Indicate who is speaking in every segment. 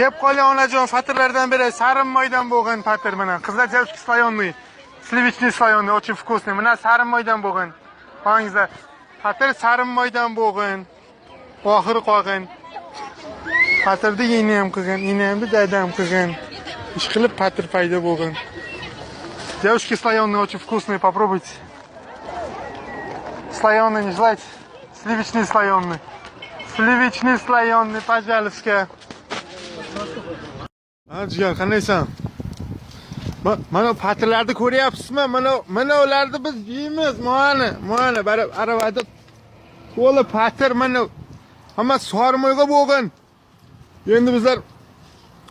Speaker 1: Kep qolgan onajon fatirlardan biri sarin moydan bo'lgan fatir mana. Qizlar devушки слоёный. Slivichniy слоёный, очень вкусный. Mana sarin moydan bo'lgan. Qarangizlar. Fatir sarin moydan bo'lgan. Oxiri qolgan. Fatirni yeni ham qilgan, yeni ham dada ham qilgan. Ish qilib fatir paydo bo'lgan. Девушки слоёный, очень вкусный, попробуйте. Слоёный не желаете? Сливочный слоёный. Slivichniy слоёный, пожалуйста. Jigar, qanaysan? Mana patirlarni ko'ryapsizmi? Mana ularni biz yeymiz. Mana barib aravada to'la patir mana. Hamma sarmoyga bo'lgan. Endi bizlar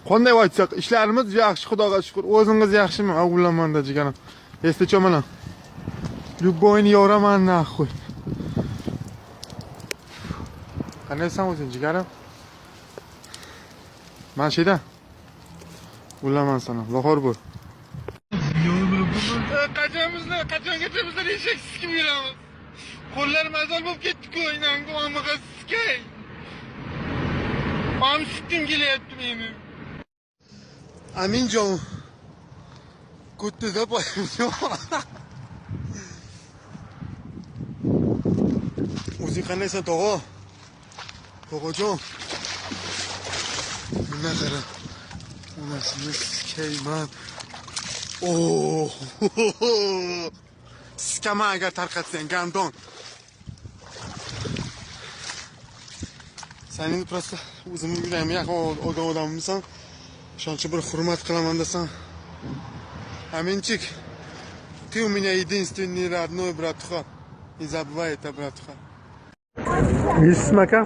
Speaker 1: qanday aytsak, ishlarimiz yaxshi, Xudoga shukr. O'zingiz yaxshimi? Avgulamanda jigarim. Esda mana. Любойni yoraman nahvoy. Qanaysan o'zing jigarim? Mashida. Ulaman sana. Lohor bu. Qachongacha bizlar eshaksiz kim yuramiz? Qo'llarim azal bo'lib ketdi-ku, inangu amig'a sikay. Ham sikkim kelyapti meni. Aminjon. Kutda qo'ydim. O'zing qanaysan, tog'a? Tog'ajon. Nima qara? Onasini sikayman. Sikama agar tarqatsang, gandon. Sen endi просто o'zimni yuragimga yaqin olgan odammisan. Shuncha bir hurmat qilaman desam. Aminchik. Ты у меня единственный родной братуха. Не забывай это, братуха. Есть смака?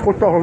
Speaker 1: Потом.